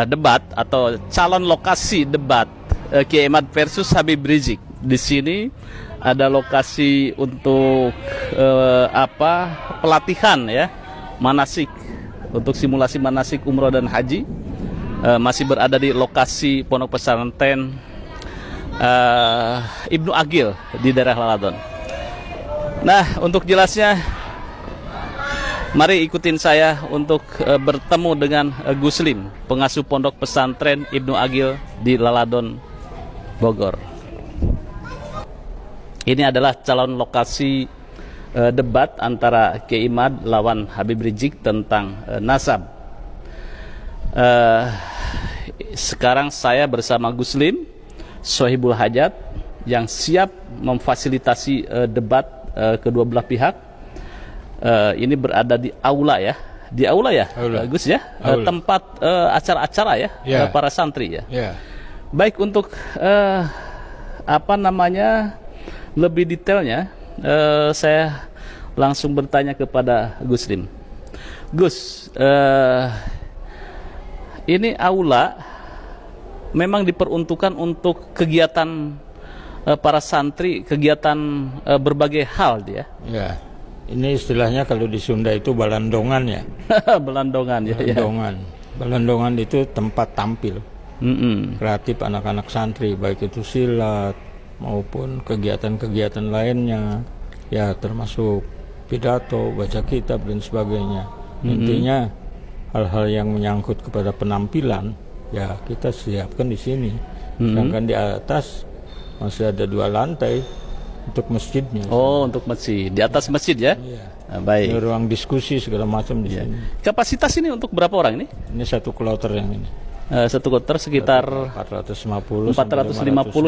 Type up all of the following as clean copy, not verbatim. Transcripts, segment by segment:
debat atau calon lokasi debat Kiai Imad versus Habib Rizik. Di sini ada lokasi untuk pelatihan ya, manasik, untuk simulasi manasik umroh dan haji. Masih berada di lokasi pondok pesantren Ibnu Agil di daerah Laladon. Nah, untuk jelasnya, mari ikutin saya untuk bertemu dengan Gus Lim, pengasuh pondok pesantren Ibnu Agil di Laladon, Bogor. Ini adalah calon lokasi debat antara Kiai Imad lawan Habib Rizik tentang nasab. Sekarang saya bersama Gus Lim, Sohibul Hajat, yang siap memfasilitasi debat kedua belah pihak. Ini berada di aula ya, aula. Gus ya, aula. Tempat acara-acara ya, para santri ya. Baik, untuk lebih detailnya, saya langsung bertanya kepada Gus Lim. Gus, ini aula memang diperuntukkan untuk kegiatan para santri, kegiatan berbagai hal dia. Ya, ini istilahnya kalau di Sunda itu balandongan ya. Balandongan ya. Balandongan. Balandongan itu tempat tampil kreatif anak-anak santri, baik itu silat maupun kegiatan-kegiatan lainnya, ya termasuk pidato, baca kitab dan sebagainya. Intinya hal-hal yang menyangkut kepada penampilan, ya kita siapkan di sini. Sedangkan di atas masih ada 2 lantai untuk masjidnya. Oh, untuk masjid. Di atas masjid ya? Iya. Baik. Ini ruang diskusi segala macam di sini. Kapasitas ini untuk berapa orang ini? Ini 1 kloter yang ini. 1 kloter sekitar 450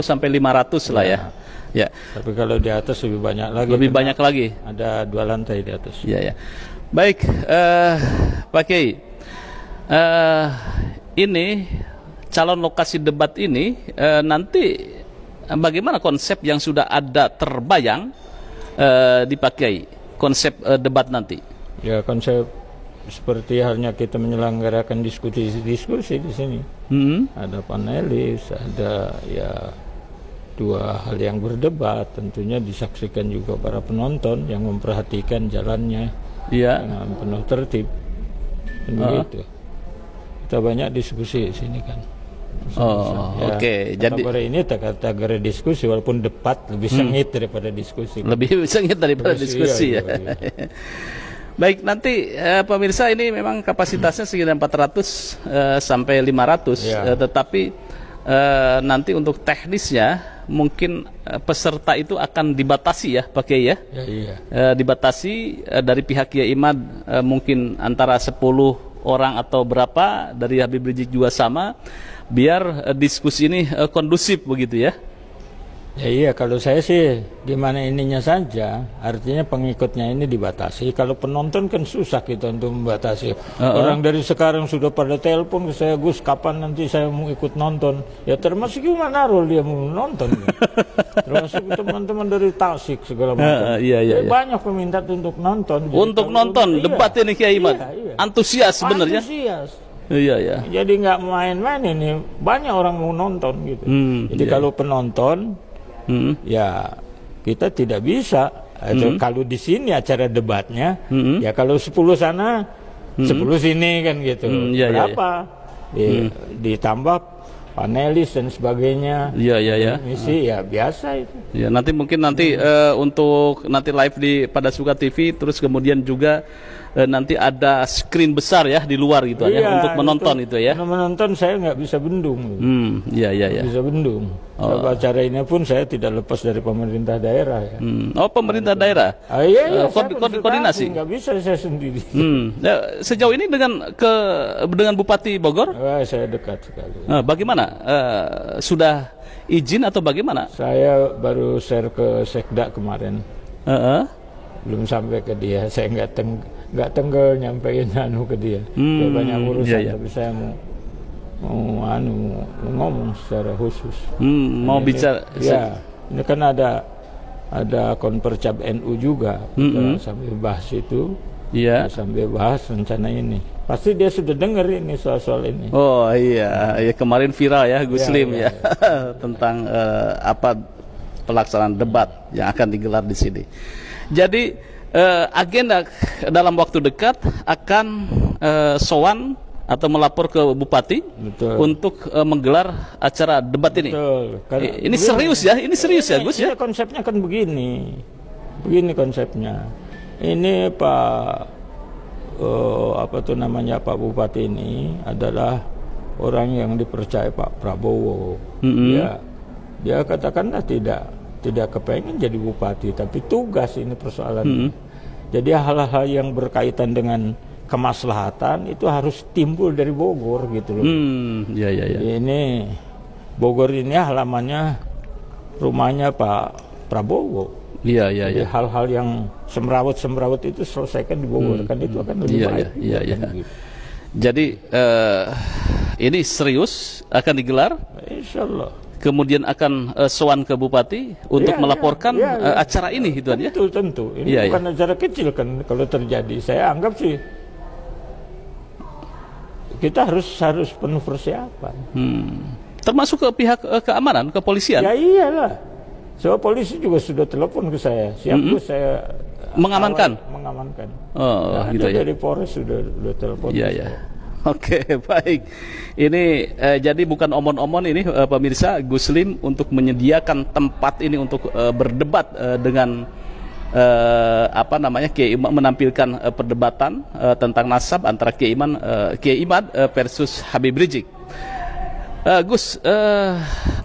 sampai 500 lah ya. Ya. Tapi kalau di atas lebih banyak lagi. Lebih banyak lagi. Ada 2 lantai di atas. Iya ya. Baik, Pak Kiai. Ini calon lokasi debat ini nanti bagaimana konsep yang sudah ada terbayang di Pak Kiai, konsep debat nanti? Ya, konsep seperti halnya kita menyelenggarakan diskusi di sini. Ada panelis, ada ya 2 hal yang berdebat, tentunya disaksikan juga para penonton yang memperhatikan jalannya dengan penuh tertib. Begitu. Kita banyak diskusi di sini kan. Oke. Jadi ini kategori diskusi, walaupun debat lebih sengit daripada diskusi. Lebih sengit daripada diskusi ya. Baik, nanti pemirsa, ini memang kapasitasnya sekitar 400 sampai 500, tetapi nanti untuk teknisnya mungkin peserta itu akan dibatasi ya, Pak Kiai ya. Dibatasi dari pihak Kiai Imad mungkin antara 10 orang atau berapa, dari Habib Rizik juga sama, biar diskusi ini kondusif begitu ya. Ya iya, kalau saya sih gimana ininya saja, artinya pengikutnya ini dibatasi. Kalau penonton kan susah kita untuk membatasi. Orang dari sekarang sudah pada telepon ke saya, Gus kapan nanti saya mau ikut nonton. Ya termasuk gimana rol dia mau nonton. Termasuk teman-teman dari Tasik segala macam. Banyak peminta untuk nonton. Untuk nonton debat ini Kiai Imad. Antusias sebenarnya. Antusias. Iya. Jadi nggak main-main ini, banyak orang mau nonton gitu. Jadi kalau penonton, ya kita tidak bisa. Kalau di sini acara debatnya, ya kalau 10 sana, 10 sini kan gitu. Berapa? Ditambah panelis dan sebagainya. Misi ya biasa itu. Ya, nanti mungkin untuk nanti live pada Suka TV, terus kemudian juga nanti ada screen besar ya di luar gitu ya untuk menonton itu ya. Menonton saya nggak bisa bendung. Bisa bendung. Acara ini pun saya tidak lepas dari pemerintah daerah ya. Oh, pemerintah daerah. Koordinasi. Nggak bisa saya sendiri. Ya, sejauh ini dengan Bupati Bogor? Saya dekat sekali. Bagaimana? Sudah izin atau bagaimana? Saya baru share ke Sekda kemarin. Belum sampai ke dia. Saya nggak tenggal nyampein ke dia. Dia banyak urusan, tapi saya mau ngomong secara khusus. Mau bicara. Ya, ini kan ada konpercap NU juga. Kita sambil bahas itu. Iya. Sambil bahas rencana ini. Pasti dia sudah dengar ini soal ini. Oh iya, ya kemarin viral ya Guslim ya, tentang apa pelaksanaan debat yang akan digelar di sini. Jadi agenda dalam waktu dekat akan sowan atau melapor ke bupati. Betul. Untuk menggelar acara debat ini. Betul. Ini serius ya, ini serius ya Gus ya. Konsepnya kan begini konsepnya. Ini Pak Pak Bupati ini adalah orang yang dipercaya Pak Prabowo. Dia katakanlah tidak kepengen jadi bupati, tapi tugas ini persoalan. Jadi hal-hal yang berkaitan dengan kemaslahatan itu harus timbul dari Bogor gitu loh. Ini Bogor ini halamannya rumahnya Pak Prabowo. Jadi hal-hal yang semrawut itu selesaikan di Bogor, kan itu akan lebih baik. Gitu. Jadi ini serius akan digelar. Insya Allah. Kemudian akan sowan ke bupati untuk melaporkan acara ini, gitu ya. Tentu. Ini bukan acara kecil kan kalau terjadi. Saya anggap sih kita harus penuh persiapan. Termasuk ke pihak keamanan, kepolisian. Ya iyalah. So polisi juga sudah telepon ke saya. Siap saya mengamankan. Oh, gitu ya. Dari Polres sudah telepon. Iya. Oke, baik. Ini jadi bukan omon-omon ini pemirsa, Guslim untuk menyediakan tempat ini untuk berdebat dengan Kiai Imad, menampilkan perdebatan tentang nasab antara Kiai Imad versus Habib Rizik. Gus,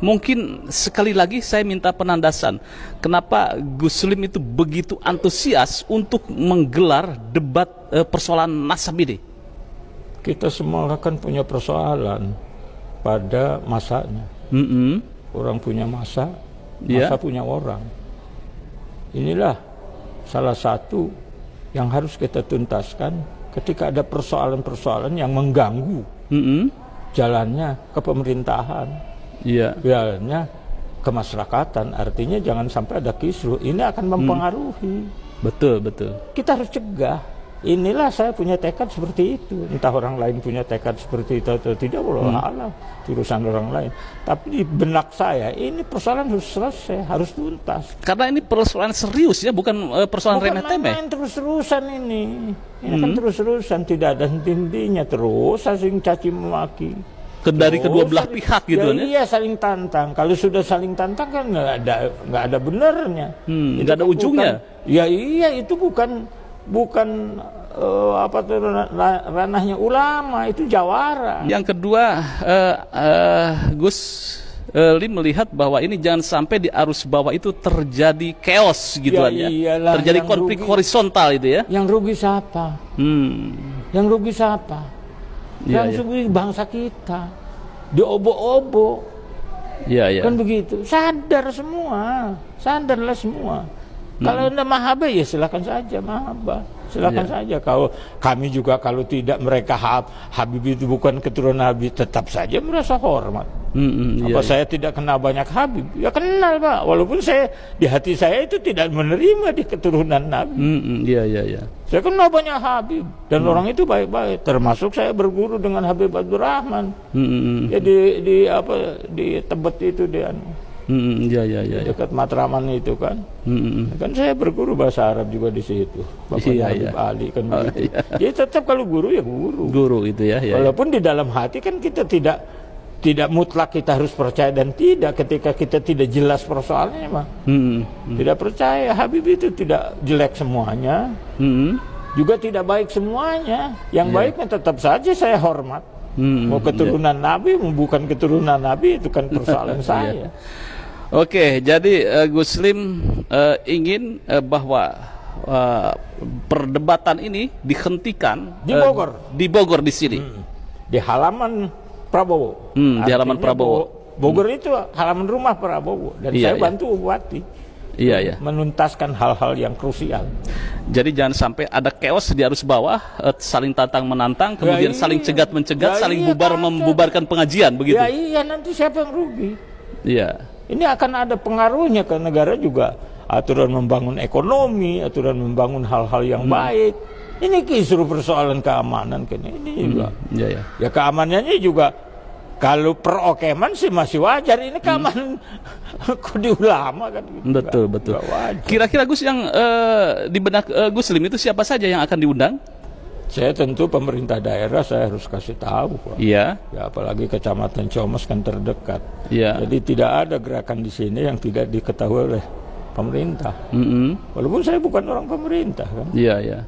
mungkin sekali lagi saya minta penandasan, kenapa Guslim itu begitu antusias untuk menggelar debat persoalan nasab ini? Kita semua kan punya persoalan pada masanya. Orang punya masa punya orang. Inilah salah satu yang harus kita tuntaskan ketika ada persoalan-persoalan yang mengganggu jalannya kepemerintahan, jalannya kemasyarakatan. Artinya jangan sampai ada kisruh. Ini akan mempengaruhi. Betul. Kita harus cegah. Inilah saya punya tekad seperti itu. Entah orang lain punya tekad seperti itu atau tidak, wallahu a'lam, urusan orang lain. Tapi di benak saya ini persoalan harus selesai, harus tuntas. Karena ini persoalan serius ya, bukan persoalan remeh-temeh. Bukan terus-terusan ini. Ini kan terus-terusan, tidak ada henti-hentinya, terus saling caci memaki. Dari kedua belah pihak gitu ya. Iya, saling tantang. Kalau sudah saling tantang kan nggak ada benernya. Nggak ada ujungnya. Itu bukan ranahnya ulama, itu jawara. Yang kedua, Gus Lim melihat bahwa ini jangan sampai di arus bawah itu terjadi chaos gitu ya. Terjadi konflik horizontal itu ya. Yang rugi siapa? Yang rugi siapa? Yang rugi bangsa kita. Diobo-obo. Kan begitu. Sadarlah semua. Kalau Anda mahabbah ya silakan saja mahabbah. Silakan saja. Kalau kami juga kalau tidak mereka Habib itu bukan keturunan Habib, tetap saja merasa hormat. Saya tidak kenal banyak Habib? Ya kenal Pak. Walaupun saya di hati saya itu tidak menerima di keturunan Nabi. Saya kenal banyak Habib dan orang itu baik-baik. Termasuk saya berguru dengan Habib Abdurrahman. Ya di Tebet itu dia. Dekat Matraman itu kan. Kan saya berguru bahasa Arab juga di situ. Bapaknya Habib Ali kan begitu. Jadi tetap kalau guru ya guru itu ya. Walaupun di dalam hati kan kita tidak mutlak kita harus percaya dan tidak, ketika kita tidak jelas persoalannya mah. Tidak percaya. Habib itu tidak jelek semuanya. Juga tidak baik semuanya. Yang baiknya tetap saja saya hormat. Mau keturunan Nabi, mau bukan keturunan Nabi, itu kan persoalan saya. Oke, jadi Guslim ingin bahwa perdebatan ini dihentikan di Bogor di sini. Di halaman Prabowo. Di halaman Prabowo. Bogor itu halaman rumah Prabowo dan saya bantu bupati. Menuntaskan hal-hal yang krusial. Jadi jangan sampai ada chaos di arus bawah, saling tantang menantang, kemudian saling cegat mencegat, saling membubarkan pengajian begitu. Nanti siapa yang rugi? Ini akan ada pengaruhnya ke negara juga. Aturan membangun ekonomi, aturan membangun hal-hal yang baik. Ini kisru persoalan keamanan kan ini juga. Ya, ya. Ya keamanannya juga kalau perokeman sih masih wajar. Ini keamanan kok di ulama kan. Betul, betul. Kira-kira Gus yang di benak Gus Lim itu siapa saja yang akan diundang? Saya tentu pemerintah daerah saya harus kasih tahu, Pak. Iya. Ya apalagi Kecamatan Comos kan terdekat. Iya. Jadi tidak ada gerakan di sini yang tidak diketahui oleh pemerintah. Walaupun saya bukan orang pemerintah kan. Iya, iya.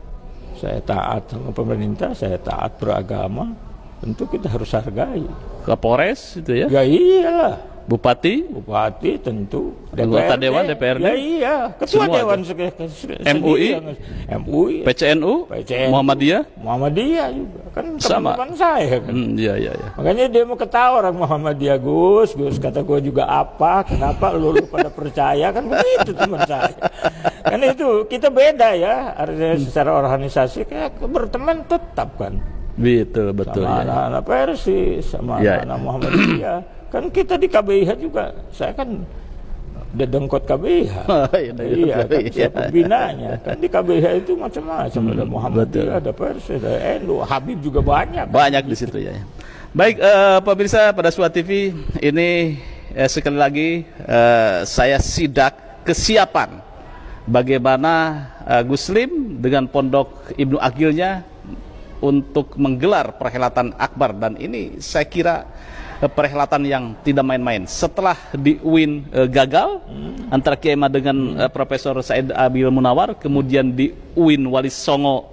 Saya taat sama pemerintah, saya taat beragama. Tentu kita harus hargai. Kapolres itu ya? Ya iyalah. Bupati? Bupati tentu. Anggota Dewan, DPRD? Ya iya. Ketua Semua Dewan MUI? MUI. PCNU? Muhammadiyah? Muhammadiyah juga. Kan Sama. teman-teman saya kan. Iya, iya, iya. Makanya dia mau ketawa orang Muhammadiyah, Gus kata gue juga apa, kenapa lu pada percaya, kan begitu teman saya. Kan itu kita beda ya, artinya secara organisasi kayak berteman tetap kan. Betul, Sama ya. anak-anak Persis, sama Ya, anak Muhammadiyah. Kan kita di KBIH juga, saya kan dedengkot KBIH. Oh, iya, Kan iya. saya pembinanya. Kan di KBIH itu macam-macam, ada Muhammadiyah, ada Persis, ada NU, Habib juga banyak. Banyak di situ ya. Baik, pemirsa pada Suara TV, ini sekali lagi saya sidak kesiapan bagaimana Gus Lim dengan Pondok Ibnu Aqilnya untuk menggelar perhelatan akbar, dan ini saya kira perhelatan yang tidak main-main. Setelah di UIN gagal antara Kiai Imad dengan Profesor Said Abil Munawar, kemudian di UIN Wali Songo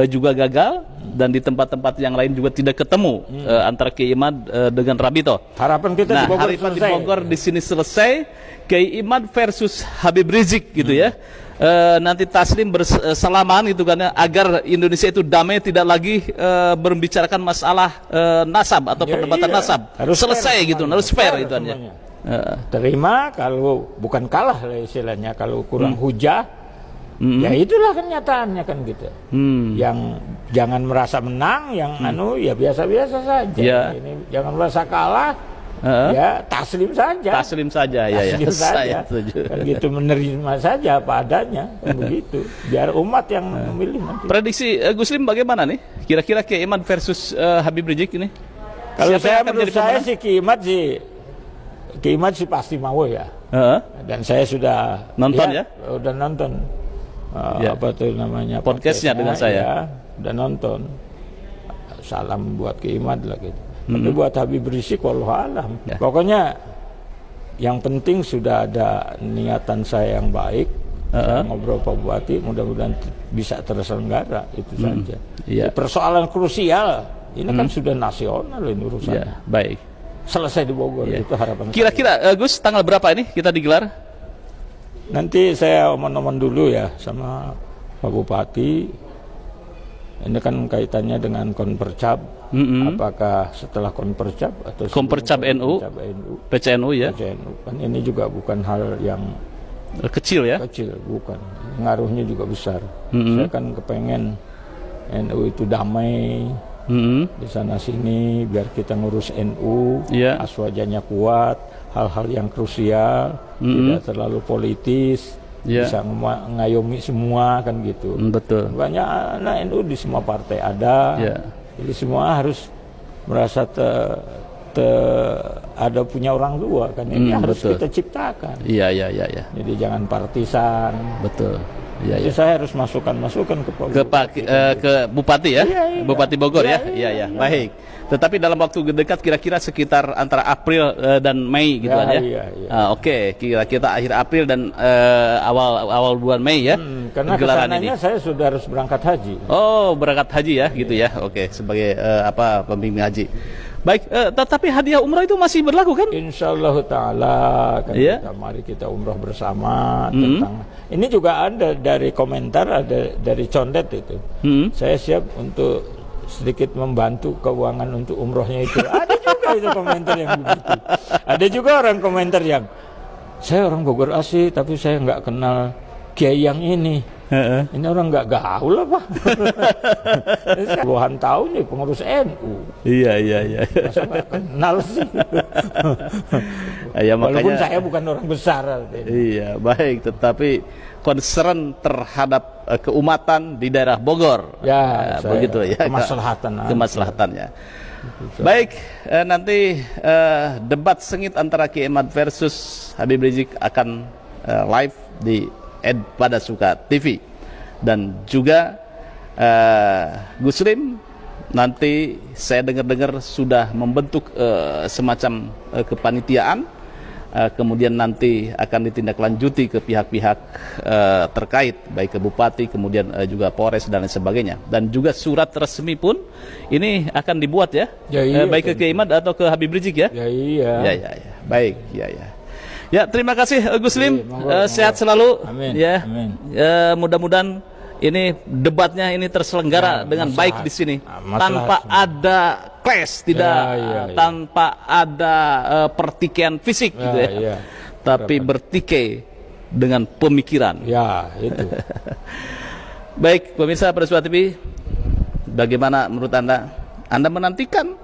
juga gagal, dan di tempat-tempat yang lain juga tidak ketemu antara Kiai Imad dengan Rabito. Harapan kita di Bogor harapan di selesai. Bogor di sini selesai. Kiai Imad versus Habib Rizik gitu ya. Nanti Taslim bersalaman gitu kan ya, agar Indonesia itu damai, tidak lagi membicarakan masalah nasab atau perdebatan nasab. Harus selesai fair gitu, semuanya. harus fair Fair gitu kan ya. semuanya. Terima kalau bukan kalah lah istilahnya, kalau kurang hujah ya itulah kenyataannya kan gitu. Yang jangan merasa menang, yang ya biasa-biasa saja. Ya. Ini jangan merasa kalah. Ya taslim saja. Taslim saja ya, Taslim saja. Saya setuju. Kan gitu, menerima saja apa adanya kan begitu. Biar umat yang memilih nanti. Prediksi Gus Lim bagaimana nih? Kira-kira Kiai Imad versus Habib Rizik ini? Kalau Siapa yang saya akan menurut jadi saya pemenang? sih Ki Imad sih pasti mau ya. Dan saya sudah Nonton lihat, udah nonton Ya. apa tuh namanya Podcastnya dengan saya. ya, udah nonton. Salam buat Ki Imad lah gitu. Tapi buat Habib Rizik wallahualam. Ya. Pokoknya yang penting sudah ada niatan saya yang baik. Saya ngobrol Pak Bupati, mudah-mudahan bisa terselenggara, itu saja. Iya. Persoalan krusial ini kan sudah nasional ini urusannya. Ya, baik. Selesai di Bogor, Ya. itu harapan saya. Kira-kira Gus, tanggal berapa ini kita digelar? Nanti saya omong-omong dulu ya sama Pak Bupati. Ini kan kaitannya dengan Konpercap. Apakah setelah Konpercap atau sebelum Konpercap NU, PCNU ya? PCNU. Kan ini juga bukan hal yang Kecil ya? kecil, bukan. Ngaruhnya juga besar. Saya kan kepengen NU itu damai di sana sini, biar kita ngurus NU, Iya. aswajanya kuat, hal-hal yang krusial, tidak terlalu politis, Iya. bisa ngayomi semua kan gitu. Betul. Banyak anak NU di semua partai ada, Iya. jadi semua harus merasa ada punya orang tua kan, ini harus betul. kita ciptakan. Iya, iya, iya, iya. Jadi jangan partisan. Betul. Iya, Jadi iya. saya harus masukan ke Pak Ke ke Bupati ya? Iya, iya. Bupati Bogor ya? Iya, Iya, iya, iya. Baik. Tetapi dalam waktu dekat kira-kira sekitar antara April dan Mei gitu Ya, kan ya? iya, iya. Oke, kira-kira akhir April dan awal bulan Mei ya? Karena Gelaran ini. kesananya saya sudah harus berangkat haji. Oh, berangkat haji ya, gitu ya? Oke, sebagai pembimbing haji. Baik, tetapi hadiah umroh itu masih berlaku kan? Insyaallah Ta'ala kan Iya. mari kita umroh bersama tentang ini juga ada dari komentar, ada dari Condet itu. Saya siap untuk sedikit membantu keuangan untuk umrohnya itu. Ada juga itu komentar yang begitu. Ada juga orang komentar yang saya orang Bogor asli tapi saya nggak kenal kiai yang ini. Ini orang nggak gaul apa? Puluhan tahun nih pengurus NU. Iya. Masa nggak kenal sih? Ya, Walaupun makanya, saya bukan orang besar. iya, baik. Tetapi concern terhadap keumatan di daerah Bogor. Ya, begitu ya. Kemaslahatannya. Baik, nanti debat sengit antara Kiai Imad versus Habib Rizik akan live di Pada Suka TV, dan juga Guslim nanti saya dengar-dengar sudah membentuk semacam kepanitiaan, kemudian nanti akan ditindaklanjuti ke pihak-pihak terkait, baik ke bupati, kemudian juga Polres dan lain sebagainya, dan juga surat resmi pun ini akan dibuat ya, iya, baik ke Kiai Imad atau ke Habib Rizik ya. Ya. Baik, ya, terima kasih Guslim, sehat selalu. Amin. Ya, Amin. Mudah-mudahan ini debatnya ini terselenggara dengan baik di sini, tanpa ada clash, tanpa ada pertikaian fisik gitu ya. Tapi bertikai dengan pemikiran. Ya, itu. Baik, pemirsa Pada Suka TV, bagaimana menurut Anda? Anda menantikan